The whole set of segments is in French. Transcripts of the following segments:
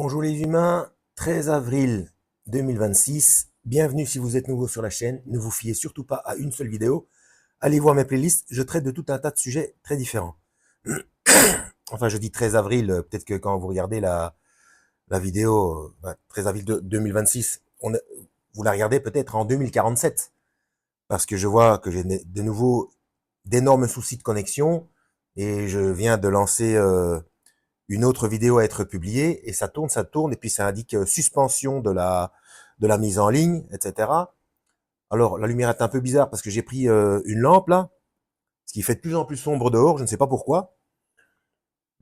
Bonjour les humains, 13 avril 2026. Bienvenue si vous êtes nouveau sur la chaîne. Ne vous fiez surtout pas à une seule vidéo. Allez voir mes playlists, je traite de tout un tas de sujets très différents. Enfin, je dis 13 avril, peut-être que quand vous regardez la vidéo, 13 avril 2026, vous la regardez peut-être en 2047. Parce que je vois que j'ai de nouveau d'énormes soucis de connexion et je viens de lancer une autre vidéo à être publiée, et ça tourne, et puis ça indique suspension de la mise en ligne, etc. Alors, la lumière est un peu bizarre parce que j'ai pris une lampe, là, ce qui fait de plus en plus sombre dehors, je ne sais pas pourquoi.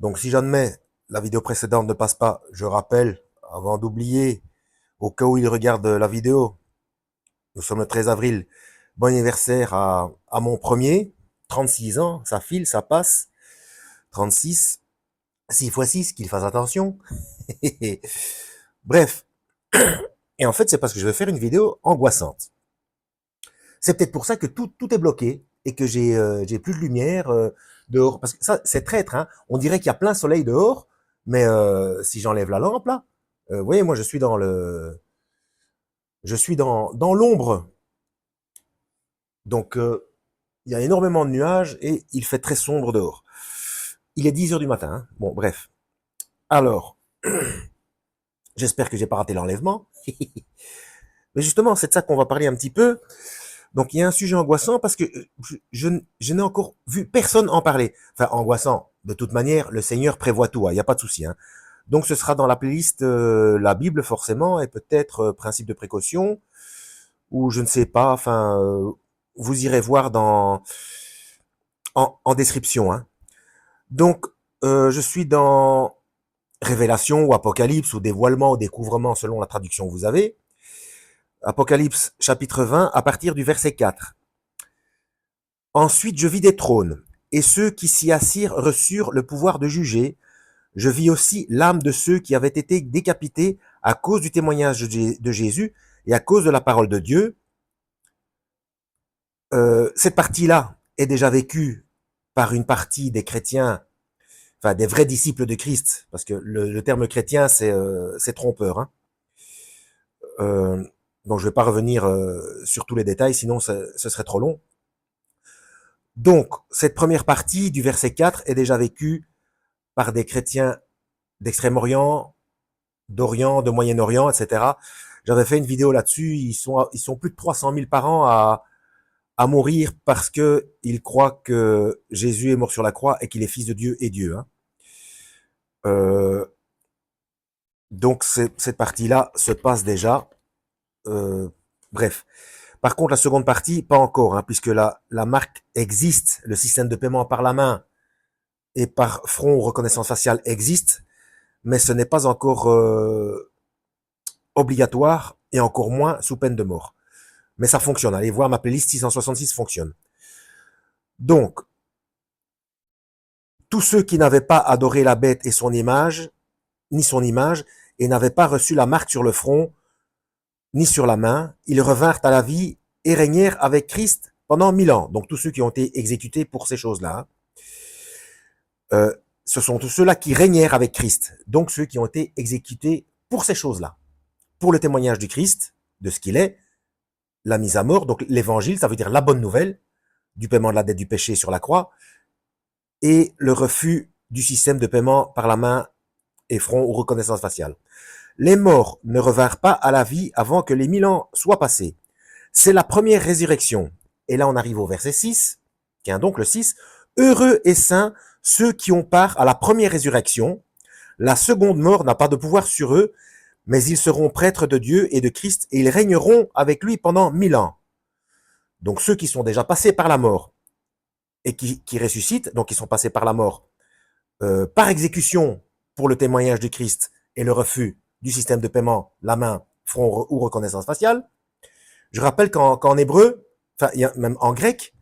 Donc, si j'admets la vidéo précédente ne passe pas, je rappelle, avant d'oublier, au cas où il regarde la vidéo, nous sommes le 13 avril, bon anniversaire à mon premier, 36 ans, ça file, ça passe, 36, 6 fois 6, qu'il fasse attention. Bref, et en fait, c'est parce que je vais faire une vidéo angoissante. C'est peut-être pour ça que tout est bloqué et que j'ai plus de lumière dehors. Parce que ça, c'est traître, hein. On dirait qu'il y a plein soleil dehors, mais si j'enlève la lampe là, vous voyez, moi je suis dans l'ombre. Donc il y a énormément de nuages et il fait très sombre dehors. Il est 10 heures du matin. Hein. Bon, bref. Alors, j'espère que j'ai pas raté l'enlèvement. Mais justement, c'est de ça qu'on va parler un petit peu. Donc il y a un sujet angoissant parce que je n'ai encore vu personne en parler. Enfin, angoissant. De toute manière, le Seigneur prévoit tout, il n'y a pas de souci. Hein. Donc ce sera dans la playlist la Bible forcément, et peut-être principe de précaution, ou je ne sais pas, enfin, vous irez voir en description. Hein. Donc je suis dans Révélation ou Apocalypse ou dévoilement ou découvrement selon la traduction que vous avez. Apocalypse chapitre 20 à partir du verset 4. Ensuite je vis des trônes, et ceux qui s'y assirent reçurent le pouvoir de juger. Je vis aussi l'âme de ceux qui avaient été décapités à cause du témoignage de Jésus et à cause de la parole de Dieu. Cette partie-là est déjà vécue par une partie des chrétiens, enfin des vrais disciples de Christ, parce que le terme chrétien c'est trompeur. Hein. Euh, donc je ne vais pas revenir sur tous les détails, sinon ce serait trop long. Donc cette première partie du verset 4 est déjà vécue par des chrétiens d'Extrême-Orient, d'Orient, de Moyen-Orient, etc. J'avais fait une vidéo là-dessus. Ils sont plus de 300 000 par an à mourir parce que ils croient que Jésus est mort sur la croix et qu'il est fils de Dieu et Dieu. Hein. Euh, donc cette partie-là se passe déjà. Euh, bref. Par contre, la seconde partie, pas encore, hein, puisque la marque existe, le système de paiement par la main et par front ou reconnaissance faciale existe, mais ce n'est pas encore obligatoire et encore moins sous peine de mort. Mais ça fonctionne. Allez voir, ma playlist 666 fonctionne. Donc, tous ceux qui n'avaient pas adoré la bête et son image, ni son image, et n'avaient pas reçu la marque sur le front, ni sur la main, ils revinrent à la vie et régnèrent avec Christ pendant 1000 ans. Donc tous ceux qui ont été exécutés pour ces choses-là. Ce sont tous ceux-là qui régnèrent avec Christ. Donc ceux qui ont été exécutés pour ces choses-là. Pour le témoignage du Christ, de ce qu'il est, la mise à mort, donc l'évangile, ça veut dire la bonne nouvelle, du paiement de la dette du péché sur la croix, et le refus du système de paiement par la main et front ou reconnaissance faciale. Les morts ne revinrent pas à la vie avant que les 1000 ans soient passés. C'est la première résurrection. Et là, on arrive au verset 6, qui est donc le 6. Heureux et saints ceux qui ont part à la première résurrection. La seconde mort n'a pas de pouvoir sur eux, mais ils seront prêtres de Dieu et de Christ et ils régneront avec lui pendant 1000 ans. Donc ceux qui sont déjà passés par la mort et qui ressuscitent, donc ils sont passés par la mort par exécution pour le témoignage du Christ et le refus du système de paiement, la main, front ou reconnaissance faciale. Je rappelle qu'en hébreu, enfin même en grec,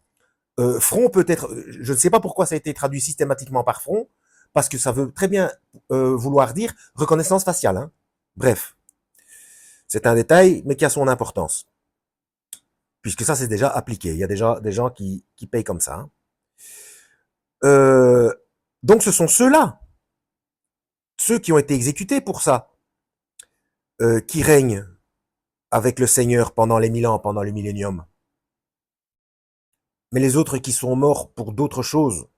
front peut être, je ne sais pas pourquoi ça a été traduit systématiquement par front, parce que ça veut très bien vouloir dire reconnaissance faciale. Hein. Bref, c'est un détail, mais qui a son importance, puisque ça c'est déjà appliqué. Il y a déjà des gens qui payent comme ça. Hein. Donc ce sont ceux-là, ceux qui ont été exécutés pour ça. qui règnent avec le Seigneur pendant les 1000 ans, pendant le millénium. Mais les autres qui sont morts pour d'autres choses,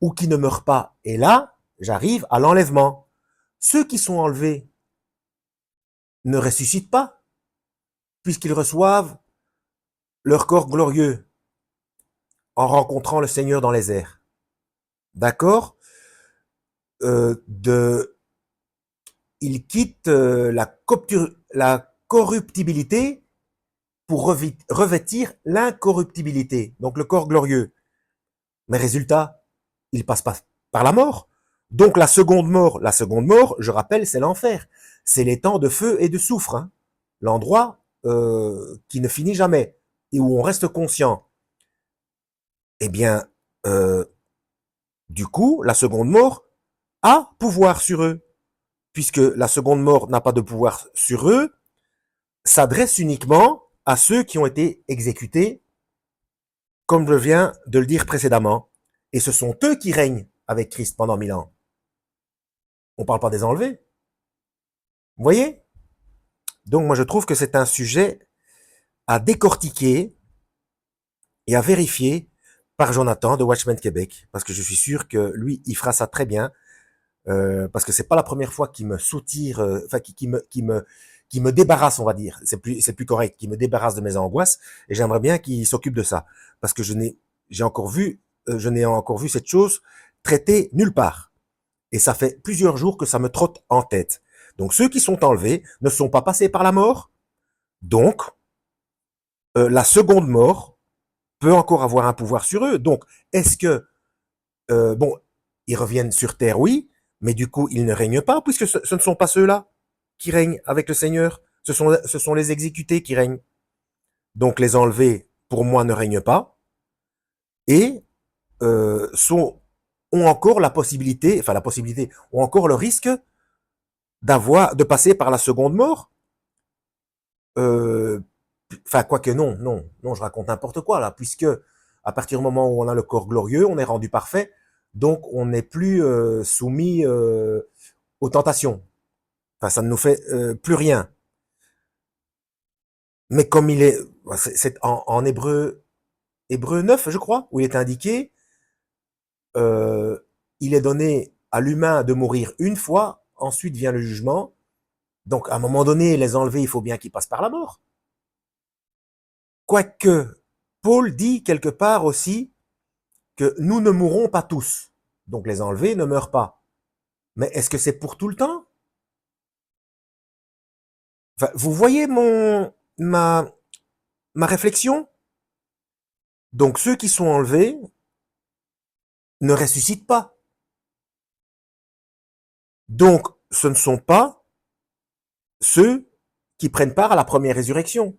ou qui ne meurent pas. Et là, j'arrive à l'enlèvement. Ceux qui sont enlevés ne ressuscitent pas, puisqu'ils reçoivent leur corps glorieux en rencontrant le Seigneur dans les airs. D'accord? Ils quittent la corruptibilité pour revêtir l'incorruptibilité, donc le corps glorieux. Mais résultat, ils passent pas par la mort. Donc la seconde mort, je rappelle, c'est l'enfer. C'est les temps de feu et de soufre, hein. L'endroit qui ne finit jamais et où on reste conscient. Eh bien, du coup, la seconde mort a pouvoir sur eux. Puisque la seconde mort n'a pas de pouvoir sur eux, s'adresse uniquement à ceux qui ont été exécutés, comme je viens de le dire précédemment. Et ce sont eux qui règnent avec Christ pendant 1000 ans. On ne parle pas des enlevés. Vous voyez? Donc moi je trouve que c'est un sujet à décortiquer et à vérifier par Jonathan de Watchmen Québec, parce que je suis sûr que lui, il fera ça très bien, parce que c'est pas la première fois qu'il me soutire, enfin qui me débarrasse, on va dire, c'est plus correct, qui me débarrasse de mes angoisses, et j'aimerais bien qu'il s'occupe de ça, parce que je n'ai encore vu cette chose traitée nulle part, et ça fait plusieurs jours que ça me trotte en tête. Donc ceux qui sont enlevés ne sont pas passés par la mort, donc la seconde mort peut encore avoir un pouvoir sur eux. Donc est-ce que bon, ils reviennent sur terre, oui, mais du coup ils ne règnent pas, puisque ce ne sont pas ceux-là qui règnent avec le Seigneur, ce sont les exécutés qui règnent. Donc les enlevés, pour moi, ne règnent pas, et ont encore ont encore le risque de passer par la seconde mort. Enfin, quoique non, je raconte n'importe quoi là, puisque à partir du moment où on a le corps glorieux, on est rendu parfait, donc on n'est plus soumis aux tentations. Enfin, ça ne nous fait plus rien. Mais comme c'est en Hébreu 9, je crois, où il est indiqué, il est donné à l'humain de mourir une fois, ensuite vient le jugement. Donc, à un moment donné, les enlevés, il faut bien qu'ils passent par la mort. Quoique, Paul dit quelque part aussi que nous ne mourrons pas tous. Donc, les enlevés ne meurent pas. Mais est-ce que c'est pour tout le temps? Enfin, vous voyez ma réflexion? Donc, ceux qui sont enlevés ne ressuscitent pas. Donc, ce ne sont pas ceux qui prennent part à la première résurrection.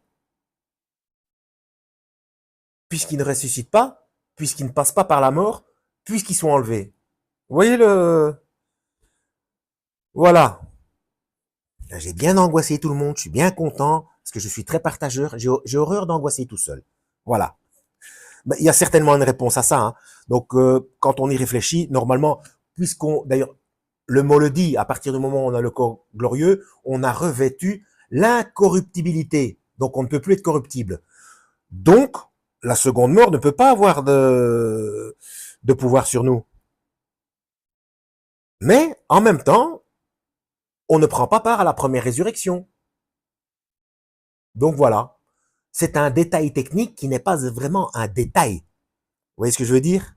Puisqu'ils ne ressuscitent pas, puisqu'ils ne passent pas par la mort, puisqu'ils sont enlevés. Vous voyez Voilà. J'ai bien angoissé tout le monde, je suis bien content, parce que je suis très partageur, j'ai horreur d'angoisser tout seul. Voilà. Il y a certainement une réponse à ça, hein. Donc, quand on y réfléchit, normalement, d'ailleurs, le mot le dit, à partir du moment où on a le corps glorieux, on a revêtu l'incorruptibilité. Donc, on ne peut plus être corruptible. Donc, la seconde mort ne peut pas avoir de pouvoir sur nous. Mais, en même temps, on ne prend pas part à la première résurrection. Donc voilà. C'est un détail technique qui n'est pas vraiment un détail. Vous voyez ce que je veux dire?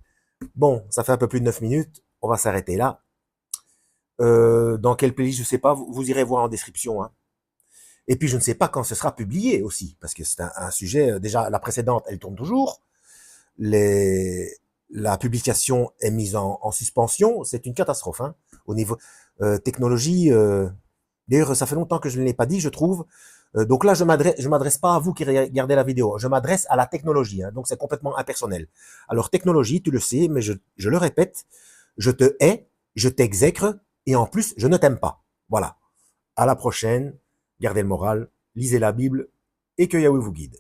Bon, ça fait un peu plus de 9 minutes. On va s'arrêter là. Dans quel playlist, je sais pas. Vous irez voir en description, hein. Et puis, je ne sais pas quand ce sera publié aussi. Parce que c'est un sujet, déjà, la précédente, elle tourne toujours. La publication est mise en suspension. C'est une catastrophe, hein. Au niveau technologie, d'ailleurs, ça fait longtemps que je ne l'ai pas dit, je trouve. Donc là, je m'adresse pas à vous qui regardez la vidéo. Je m'adresse à la technologie, hein, donc c'est complètement impersonnel. Alors, technologie, tu le sais, mais je le répète, je te hais, je t'exècre, et en plus, je ne t'aime pas. Voilà. À la prochaine. Gardez le moral, lisez la Bible, et que Yahweh vous guide.